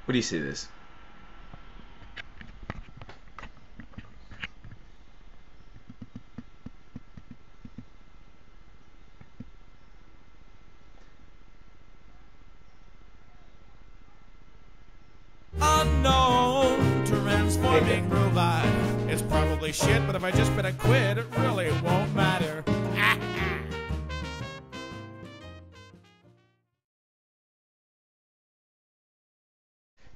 What do you say to this? Unknown Here you go. transforming robot. It's probably shit, but if I just been a quid, it really won't matter.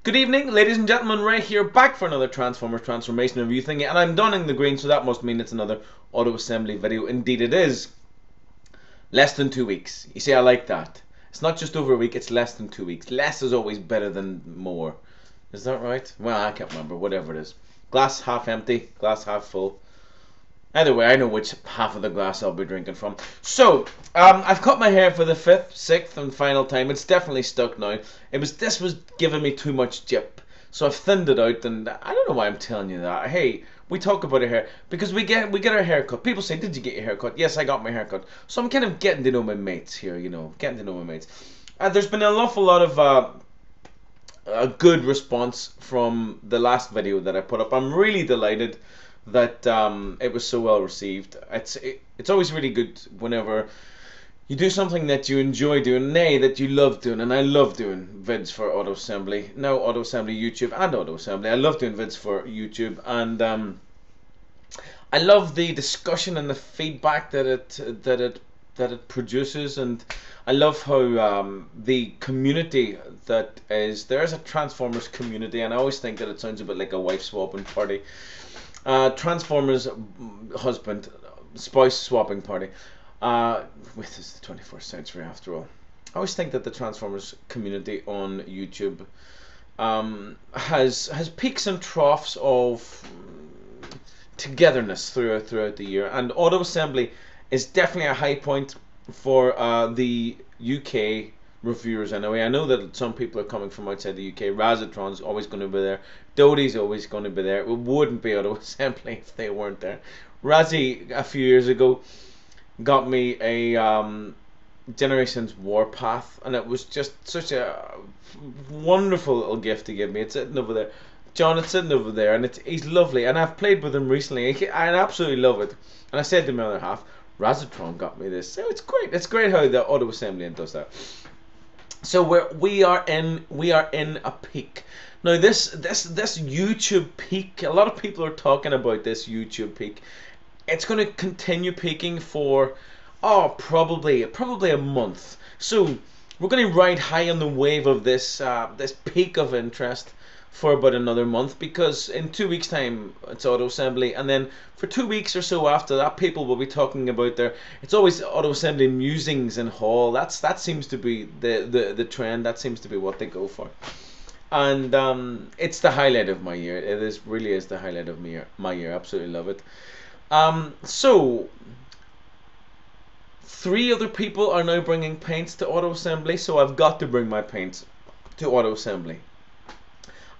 Good evening, ladies and gentlemen. Ray here, back for another Transformers transformation review thingy, and I'm donning the green, so that must mean it's another auto assembly video. Indeed, it is. Less than 2 weeks. You see, I like that. It's not just over a week; it's less than 2 weeks. Less is always better than more. Is that right? Well, I can't remember. Whatever it is. Glass half empty, glass half full. Either way, I know which half of the glass I'll be drinking from. So, I've cut my hair for the fifth, sixth, and final time. It's definitely stuck now. This was giving me too much jip, so I've thinned it out. And I don't know why I'm telling you that. Hey, we talk about our hair because we get our hair cut. People say, "Did you get your hair cut?" Yes, I got my hair cut. So I'm kind of getting to know my mates here. Getting to know my mates. There's been an awful lot of a good response from the last video that I put up. I'm really delighted that it was so well received. It's always really good whenever you do something that you enjoy doing, nay, that you love doing, and I love doing vids for Auto Assembly. Now Auto Assembly YouTube and Auto Assembly. I love doing vids for YouTube, and I love the discussion and the feedback that it produces, and I love how the community that is there's a Transformers community, and I always think that it sounds a bit like a wife swapping party. Transformers husband spouse swapping party. With this the 21st century after all. I always think that the Transformers community on YouTube has peaks and troughs of togetherness throughout the year, and Auto Assembly is definitely a high point for the UK reviewers anyway. I know that some people are coming from outside the UK. Razatron's always going to be there. Dodie's always going to be there. It wouldn't be Auto Assembly if they weren't there. Razzie a few years ago got me a Generations Warpath, and it was just such a wonderful little gift to give me. It's sitting over there. John, it's sitting over there, and he's lovely. And I've played with him recently. I absolutely love it. And I said to my other half, Razatron got me this. So it's great. It's great how the Auto Assembly does that. So we are in a peak. Now this YouTube peak, a lot of people are talking about this YouTube peak. It's going to continue peaking for probably a month. So we're going to ride high on the wave of this peak of interest for about another month, because in 2 weeks time it's Auto Assembly, and then for 2 weeks or so after that people will be talking about it's always Auto Assembly musings and haul. That seems to be the trend. That seems to be what they go for, and it's the highlight of my year. It really is the highlight of my year. Absolutely love it. So 3 other people are now bringing paints to Auto Assembly, so I've got to bring my paints to Auto Assembly.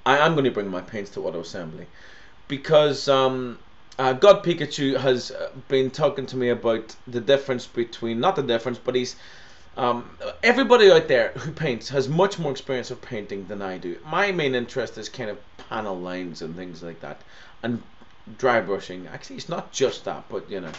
I am going to bring my paints to Auto Assembly because God Pikachu has been talking to me about the difference between, not the difference, but everybody out there who paints has much more experience of painting than I do. My main interest is kind of panel lines and things like that, and dry brushing. Actually, it's not just that, but you know.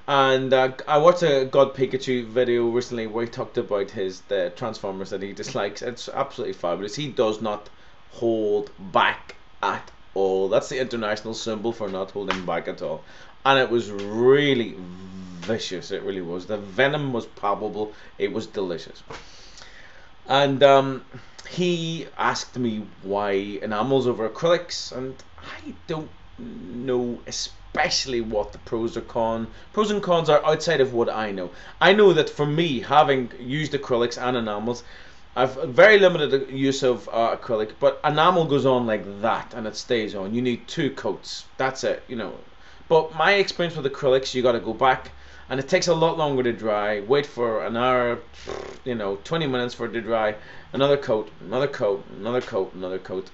And I watched a God Pikachu video recently where he talked about the Transformers that he dislikes. It's absolutely fabulous. He does not hold back at all. That's the international symbol for not holding back at all. And it was really vicious. It really was. The venom was palpable. It was delicious. And he asked me why enamels over acrylics, and I don't know especially what the pros and cons are outside of what I know. I know that for me, having used acrylics and enamels, I've very limited use of acrylic, but enamel goes on like that and it stays on. You need 2 coats. That's it, you know. But my experience with acrylics, you got to go back, and it takes a lot longer to dry. Wait for an hour, 20 minutes for it to dry. Another coat, another coat, another coat, another coat.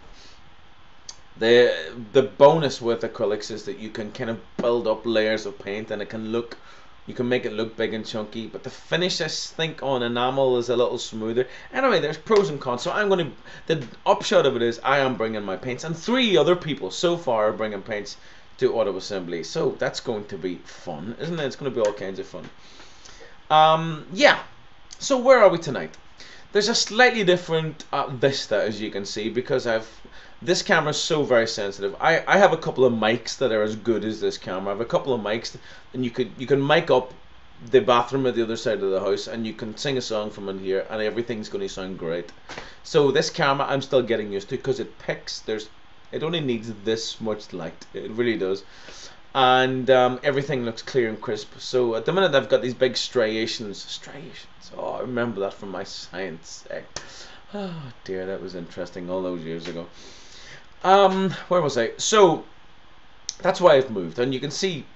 The bonus with acrylics is that you can kind of build up layers of paint, and it can look You can make it look big and chunky, but the finish, I think, on enamel is a little smoother. Anyway, there's pros and cons. So the upshot of it is I am bringing my paints, and 3 other people so far are bringing paints to auto assembly. So that's going to be fun, isn't it? It's going to be all kinds of fun. Yeah. So where are we tonight? There's a slightly different vista, as you can see, because this camera is so very sensitive. I have a couple of mics that are as good as this camera. I have a couple of mics, and you can mic up the bathroom at the other side of the house, and you can sing a song from in here, and everything's going to sound great. So this camera, I'm still getting used to, because it picks. It only needs this much light. It really does. And everything looks clear and crisp. So at the minute, I've got these big striations. Oh, I remember that from my science. Oh dear, that was interesting all those years ago. Where was I? So that's why I've moved, and you can see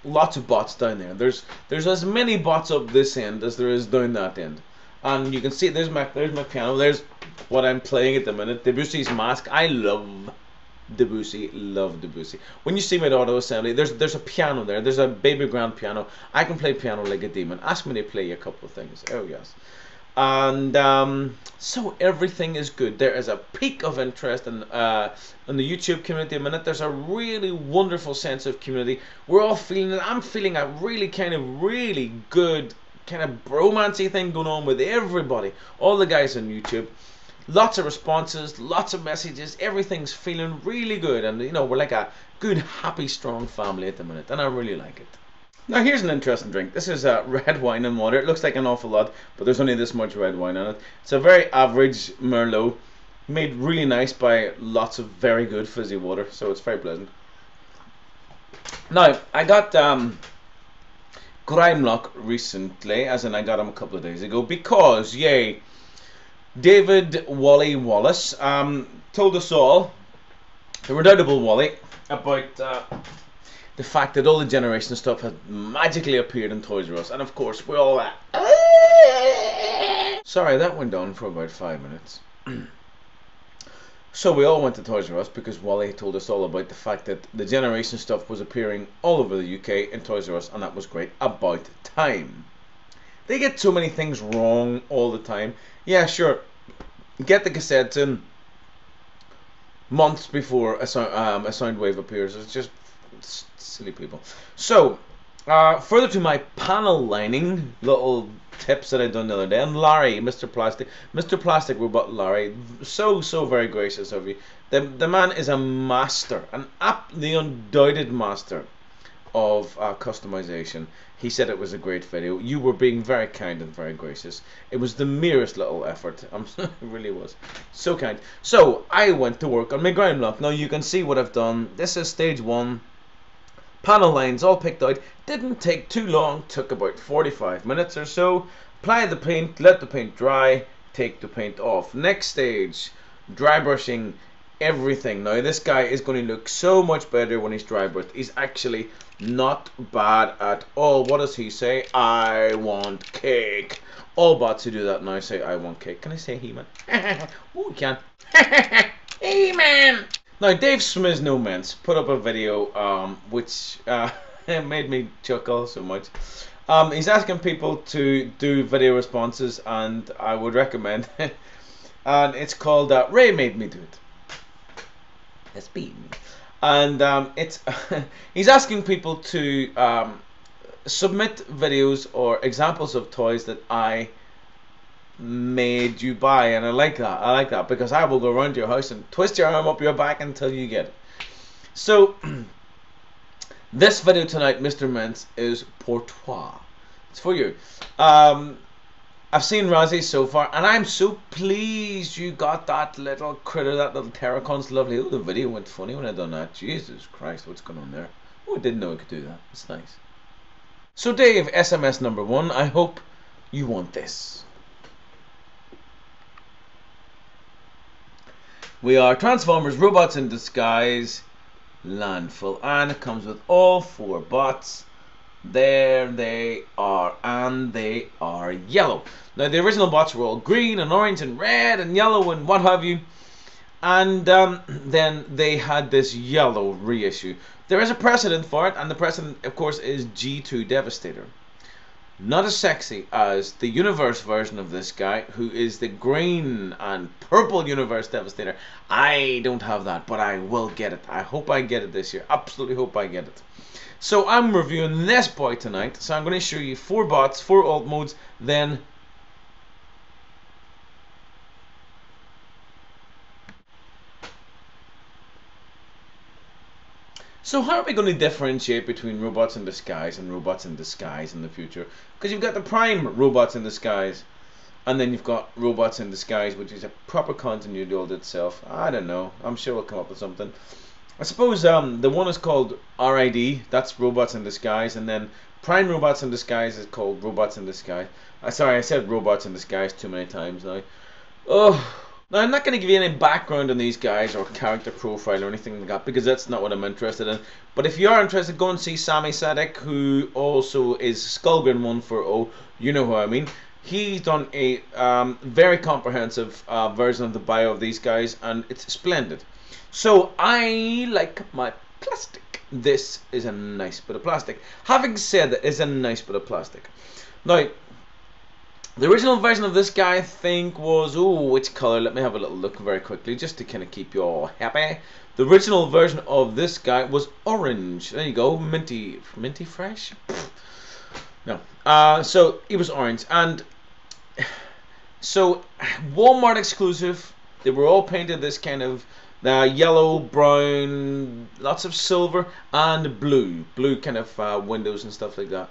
lots of bots down there. There's as many bots up this end as there is down that end, and you can see there's my piano. There's what I'm playing at the minute. Debussy's Mask. I love Debussy. Love Debussy. When you see me at auto assembly, there's a piano there. There's a baby grand piano. I can play piano like a demon. Ask me to play you a couple of things. Oh yes. And so everything is good. There is a peak of interest in the YouTube community. A minute, there's a really wonderful sense of community. We're all feeling it. I'm feeling a really good kind of bromancy thing going on with everybody. All the guys on YouTube. Lots of responses, lots of messages. Everything's feeling really good, and you know, we're like a good, happy, strong family at the minute, and I really like it. Now here's an interesting drink. This is red wine and water. It looks like an awful lot, but there's only this much red wine in it. It's a very average Merlot, made really nice by lots of very good fizzy water, so it's very pleasant. Now, I got Grimelock recently, as in I got him a couple of days ago, because, yay, David Wally Wallace told us all, the redoubtable Wally, about the fact that all the generation stuff had magically appeared in Toys R Us, and of course we're all sorry, that went on for about 5 minutes. So we all went to Toys R Us because Wally told us all about the fact that the generation stuff was appearing all over the UK in Toys R Us, and that was great. About time. They get so many things wrong all the time. Yeah, sure, get the cassettes in months before a sound wave appears. It's just silly people. So, further to my panel lining little tips that I done the other day, and Larry, Mr. Plastic Robot Larry, so very gracious of you. The man is a master, the undoubted master of customization. He said it was a great video. You were being very kind and very gracious. It was the merest little effort. It really was. So kind. So, I went to work on my Grimelock. Now, you can see what I've done. This is stage 1. Panel lines all picked out. Didn't take too long. Took about 45 minutes or so. Apply the paint. Let the paint dry. Take the paint off. Next stage. Dry brushing everything. Now, this guy is going to look so much better when he's dry brushed. He's actually not bad at all. What does he say? I want cake. All bots who do that now say I want cake. Can I say He-Man? Oh, you can. He-Man. Now, Dave Smiznoments put up a video which made me chuckle so much. He's asking people to do video responses, and I would recommend it. And it's called Ray Made Me Do It. Let's beat me. And it's he's asking people to submit videos or examples of toys that I made you buy, and I like that because I will go around your house and twist your arm up your back until you get it. So this video tonight, Mr. Mintz, is pour toi. It's for you. I've seen Razzie so far, and I'm so pleased you got that little critter, that little Terracon's lovely. Oh, the video went funny when I done that. Jesus Christ, what's going on there? Oh, I didn't know I could do that. It's nice. So Dave, SMS number 1, I hope you want this. We are Transformers Robots in Disguise Landfill, and it comes with all 4 bots. There they are, and they are yellow. Now the original bots were all green and orange and red and yellow and what have you, And then they had this yellow reissue. There is a precedent for it, and the precedent, of course, is G2 Devastator. Not as sexy as the universe version of this guy, who is the green and purple universe Devastator. I don't have that, but I will get it. I hope I get it this year. Absolutely hope I get it. So I'm reviewing this boy tonight. So I'm going to show you 4 bots, 4 alt modes, then so how are we going to differentiate between robots in disguise and robots in disguise in the future? Because you've got the prime robots in disguise, and then you've got robots in disguise, which is a proper continuity of itself. I don't know. I'm sure we'll come up with something. I suppose the one is called R.I.D. That's robots in disguise, and then prime robots in disguise is called robots in disguise. Sorry, I said robots in disguise too many times now. Oh. Now, I'm not going to give you any background on these guys or character profile or anything like that, because that's not what I'm interested in. But if you are interested, go and see Sami Sadek, who also is Skullgrin 140. You know who I mean. He's done a very comprehensive version of the bio of these guys, and it's splendid. So I like my plastic. This is a nice bit of plastic. Having said that, it's a nice bit of plastic. Now, the original version of this guy, I think, was, which colour? Let me have a little look very quickly, just to kind of keep you all happy. The original version of this guy was orange. There you go, minty fresh? No. So, he was orange. And so, Walmart exclusive. They were all painted this kind of yellow, brown, lots of silver, and blue. Blue kind of windows and stuff like that.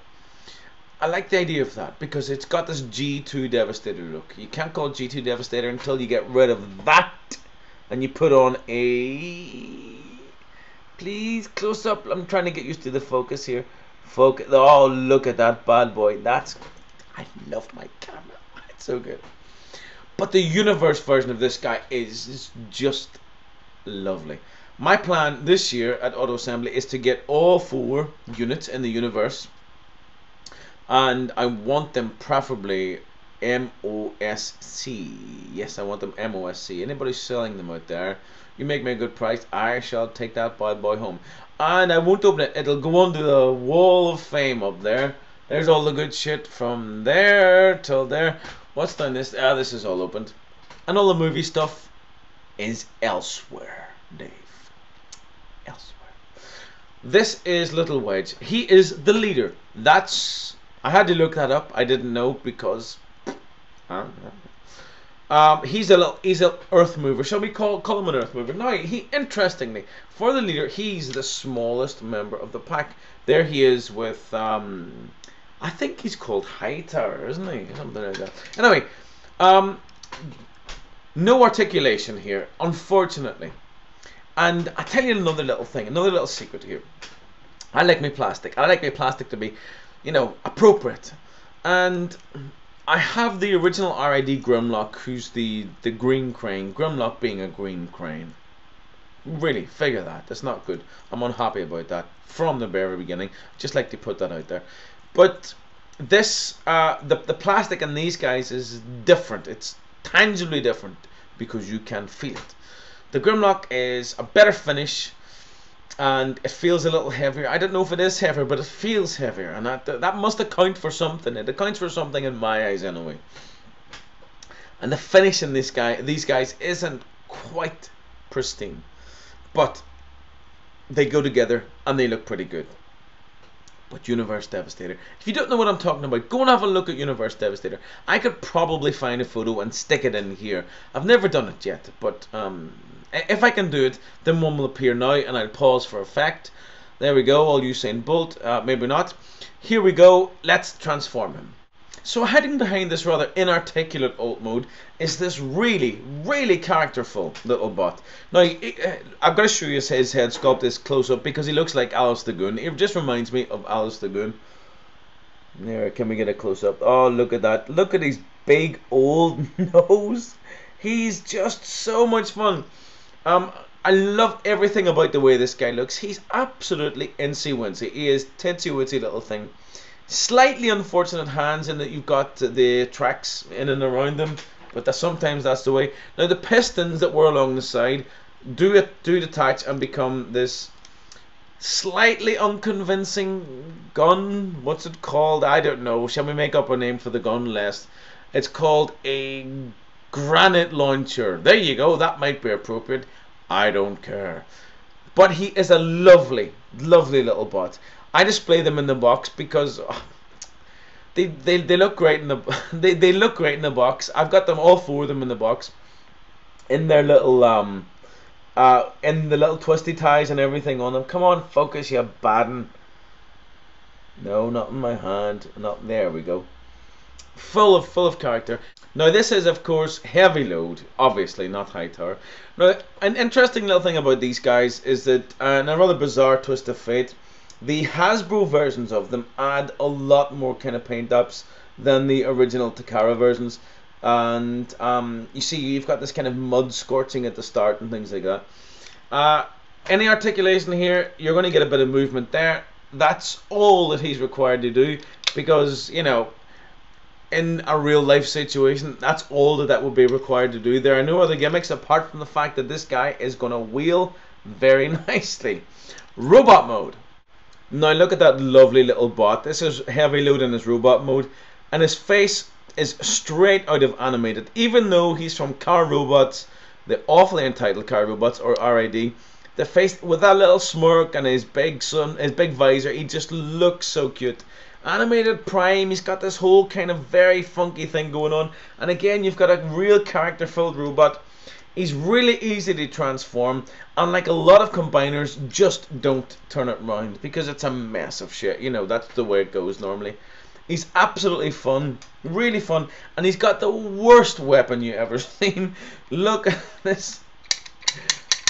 I like the idea of that because it's got this G2 Devastator look. You can't call it G2 Devastator until you get rid of that and you put on a... Please, close up. I'm trying to get used to the focus here. Focus. Oh, look at that bad boy. That's... I love my camera. It's so good. But the universe version of this guy is just lovely. My plan this year at Auto Assembly is to get all 4 units in the universe. And I want them preferably MOSC. Yes, I want them MOSC. Anybody selling them out there, you make me a good price, I shall take that bad boy home. And I won't open it. It'll go onto the wall of fame up there. There's all the good shit from there till there. What's down this? This is all opened. And all the movie stuff is elsewhere, Dave. Elsewhere. This is Little Wedge. He is the leader. That's... I had to look that up. I didn't know because he's a earth mover. Shall we call him an earth mover? Now, interestingly, for the leader, he's the smallest member of the pack. There he is with I think he's called Hightower, isn't he? Something like that. Anyway, no articulation here, unfortunately. And I tell you another little thing, another little secret here. I like my plastic. I like my plastic to be, you know, appropriate. And I have the original R.I.D. Grimlock, who's the green crane. Grimlock being a green crane. Really, figure that. That's not good. I'm unhappy about that from the very beginning. Just like to put that out there. But this, the plastic in these guys is different. It's tangibly different because you can feel it. The Grimlock is a better finish. And it feels a little heavier. I don't know if it is heavier, but it feels heavier, and that must account for something. It accounts for something in my eyes, anyway. And the finish in these guys isn't quite pristine, but they go together and they look pretty good. But Universe Devastator, if you don't know what I'm talking about, go and have a look at Universe Devastator. I could probably find a photo and stick it in here. I've never done it yet, but if I can do it, then one will appear now, and I'll pause for effect. There we go, all Usain Bolt, maybe not. Here we go, let's transform him. So hiding behind this rather inarticulate alt mode is this really, really characterful little bot. Now, I've got to show you his head sculpt this close up because he looks like Alice the Goon. It just reminds me of Alice the Goon. There, can we get a close up? Oh, look at that. Look at his big old nose. He's just so much fun. I love everything about the way this guy looks. He's absolutely incy-wincy. He is titsy-witsy little thing. Slightly unfortunate hands in that you've got the tracks in and around them. but sometimes that's the way. Now the pistons that were along the side do detach and become this slightly unconvincing gun. What's it called? I don't know. Shall we make up a name for the gun list? It's called a granite launcher. There you go. That might be appropriate. I don't care. But he is a lovely, lovely little bot. I display them in the box because they look great in the they look great in the box. I've got them, all four of them, in the box, in their little in the little twisty ties and everything on them. Come on, focus, you baddin'. No, not in my hand. Not there. We go. Full of character. Now this is of course heavy load, obviously not high tower. Now an interesting little thing about these guys is that, in a rather bizarre twist of fate, the Hasbro versions of them add a lot more kind of paint ups than the original Takara versions. And you see, you've got this kind of mud scorching at the start and things like that. Any articulation here, you're going to get a bit of movement there. That's all that he's required to do, because, you know, in a real life situation, that's all that would be required to do. There are no other gimmicks apart from the fact that this guy is going to wheel very nicely. Robot mode. Now look at that lovely little bot. This is heavy load in his robot mode, and his face is straight out of animated. Even though he's from Car Robots, the awfully entitled Car Robots, or R.I.D., the face with that little smirk and his big visor, he just looks so cute. Animated Prime, he's got this whole kind of very funky thing going on, and again you've got a real character filled robot. He's really easy to transform, and like a lot of combiners, just don't turn it round because it's a mess of shit. You know, that's the way it goes normally. He's absolutely fun, really fun, and he's got the worst weapon you ever seen. Look at this.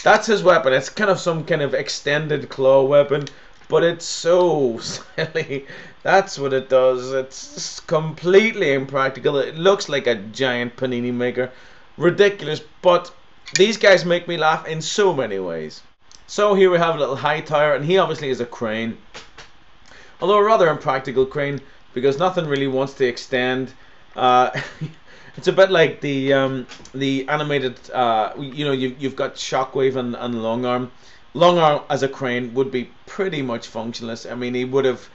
That's his weapon. It's kind of some kind of extended claw weapon, but it's so silly. That's what it does. It's completely impractical. It looks like a giant panini maker. Ridiculous, but these guys make me laugh in so many ways. So here we have a little high tower, and he obviously is a crane, although a rather impractical crane because nothing really wants to extend. It's a bit like the animated, you know, you've got Shockwave and Long Arm. Long Arm as a crane would be pretty much functionless. I mean, he would have,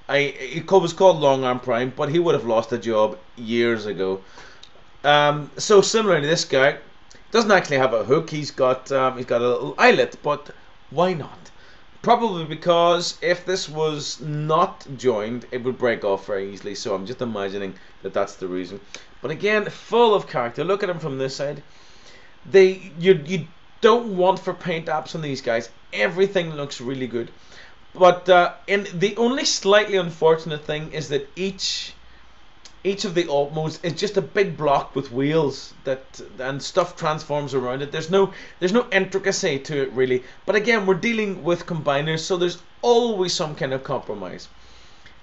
it was called Long Arm Prime, but he would have lost a job years ago. So similarly, this guy doesn't actually have a hook. He's got a little eyelet, but why not? Probably because if this was not joined, it would break off very easily. So I'm just imagining that that's the reason. But again, full of character. Look at him from this side. You don't want for paint apps on these guys. Everything looks really good. But in the only slightly unfortunate thing is that each of the alt modes is just a big block with wheels and stuff transforms around it. There's no intricacy to it really. But again, we're dealing with combiners, so there's always some kind of compromise.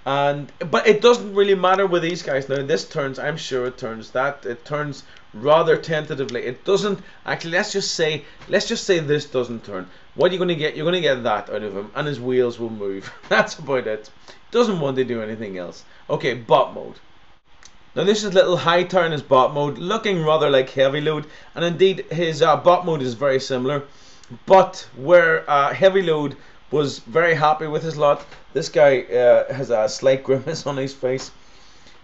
But it doesn't really matter with these guys. Now this turns, I'm sure it turns rather tentatively. It doesn't actually. Let's just say this doesn't turn. What are you going to get? You're going to get that out of him, and his wheels will move. That's about it. Doesn't want to do anything else. Okay, bot mode. Now this is little high tower in his bot mode, looking rather like heavy load, and indeed his bot mode is very similar. But where heavy load was very happy with his lot, this guy has a slight grimace on his face.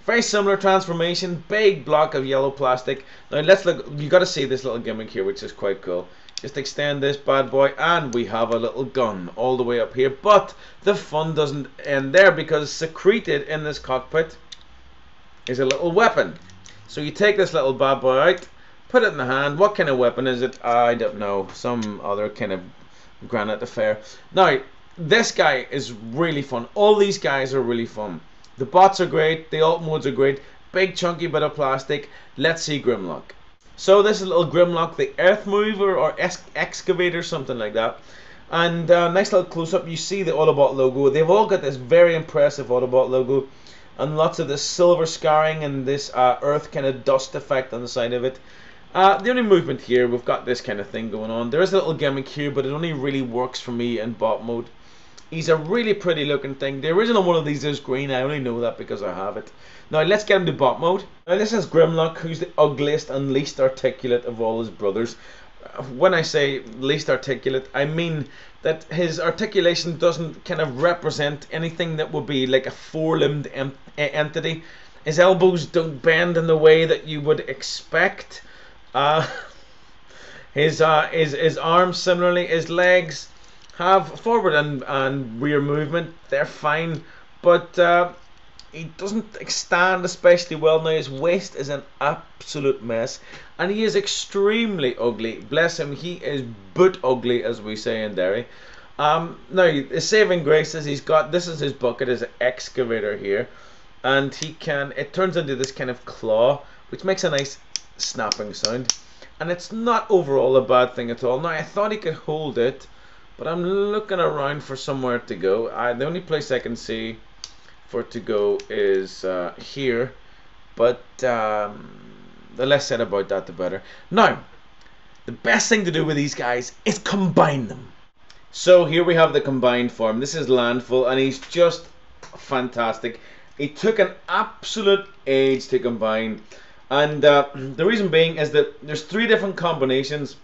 Very similar transformation, big block of yellow plastic. Now let's look. You got to see this little gimmick here, which is quite cool. Just extend this bad boy, and we have a little gun all the way up here. But the fun doesn't end there, because secreted in this cockpit is a little weapon. So you take this little bad boy out, put it in the hand. What kind of weapon is it? I don't know. Some other kind of granite affair. Now, this guy is really fun. All these guys are really fun. The bots are great. The alt modes are great. Big chunky bit of plastic. Let's see Grimlock. So this is little Grimlock, the Earth Mover or Excavator, something like that. And nice little close-up. You see the Autobot logo. They've all got this very impressive Autobot logo, and lots of this silver scarring and this earth kind of dust effect on the side of it. The only movement here, we've got this kind of thing going on. There is a little gimmick here, but it only really works for me in bot mode. He's a really pretty looking thing. The original one of these is green. I only know that because I have it. Now let's get him to bot mode. Now this is Grimlock, who's the ugliest and least articulate of all his brothers. When I say least articulate, I mean that his articulation doesn't kind of represent anything that would be like a four-limbed entity. His elbows don't bend in the way that you would expect. His arms similarly, his legs have forward and rear movement. They're fine, but he doesn't stand especially well. Now his waist is an absolute mess, and he is extremely ugly. Bless him, he is boot ugly, as we say in Derry. Now his saving grace is this is his bucket, his excavator here, and it turns into this kind of claw, which makes a nice snapping sound, and it's not overall a bad thing at all. Now I thought he could hold it, but I'm looking around for somewhere to go. The only place I can see for it to go is here, but the less said about that the better. Now the best thing to do with these guys is combine them. So here we have the combined form. This is Landfill, and he's just fantastic. He took an absolute age to combine, and the reason being is that there's 3 different combinations.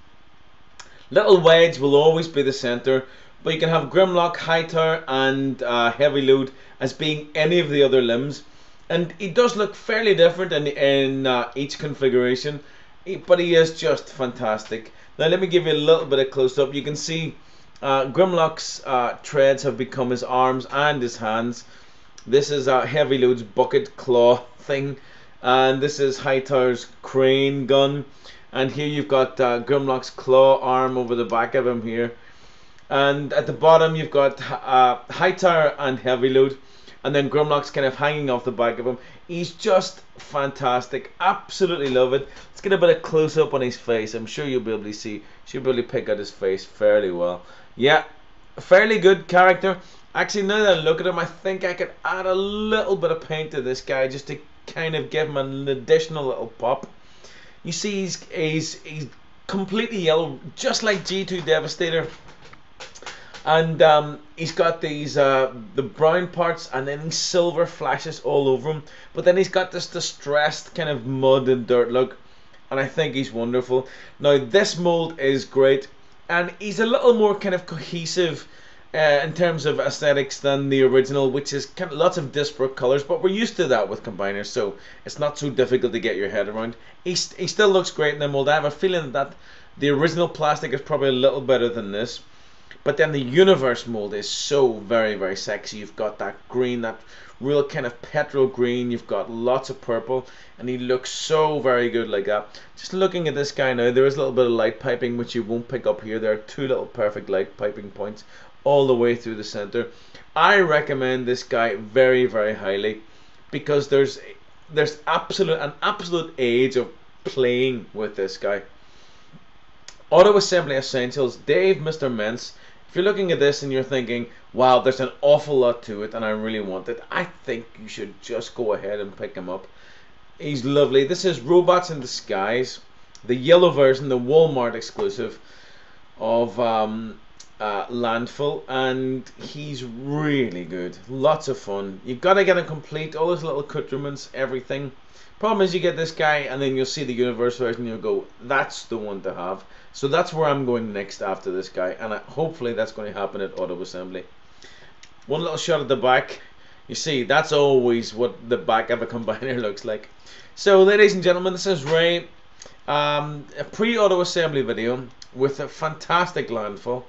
Little Wedge will always be the center, but you can have Grimlock, Hightower, and Heavy Load as being any of the other limbs. And he does look fairly different in each configuration, but he is just fantastic. Now let me give you a little bit of close-up. You can see Grimlock's treads have become his arms and his hands. This is Heavy Load's bucket claw thing, and this is Hightower's crane gun. And here you've got Grimlock's claw arm over the back of him here. And at the bottom you've got Hightower and Heavy Load. And then Grimlock's kind of hanging off the back of him. He's just fantastic. Absolutely love it. Let's get a bit of close up on his face. I'm sure you'll be able to see. Should be able to pick out his face fairly well. Yeah, a fairly good character. Actually, now that I look at him, I think I could add a little bit of paint to this guy just to kind of give him an additional little pop. You see he's completely yellow, just like G2 Devastator, and he's got these the brown parts, and then silver flashes all over him, but then he's got this distressed kind of mud and dirt look, and I think he's wonderful. Now this mold is great, and he's a little more kind of cohesive in terms of aesthetics than the original, which is kind of lots of disparate colours, but we're used to that with combiners, so it's not so difficult to get your head around. He still looks great in the mold. I have a feeling that the original plastic is probably a little better than this, but then the universe mold is so very, very sexy. You've got that green, that real kind of petrol green, you've got lots of purple, and he looks so very good like that. Just looking at this guy now, there is a little bit of light piping which you won't pick up here. There are 2 little perfect light piping points all the way through the center. I recommend this guy very, very highly, because there's an absolute age of playing with this guy. Auto assembly essentials, Dave, Mr. Mence. If you're looking at this and you're thinking, wow, there's an awful lot to it and I really want it, I think you should just go ahead and pick him up. He's lovely. This is Robots in Disguise, the yellow version, the Walmart exclusive of Landfill, and he's really good. Lots of fun. You've got to get him complete, all his little accoutrements, everything. Problem is you get this guy and then you'll see the universe version and you'll go, that's the one to have. So that's where I'm going next after this guy, and hopefully that's going to happen at Auto Assembly. One little shot at the back. You see, that's always what the back of a combiner looks like. So ladies and gentlemen, this is Ray, a pre-Auto Assembly video with a fantastic Landfill,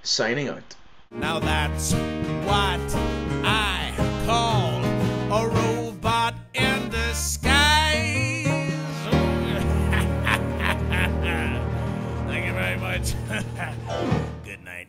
signing out. Now that's what I call a robot in disguise. Thank you very much. Good night.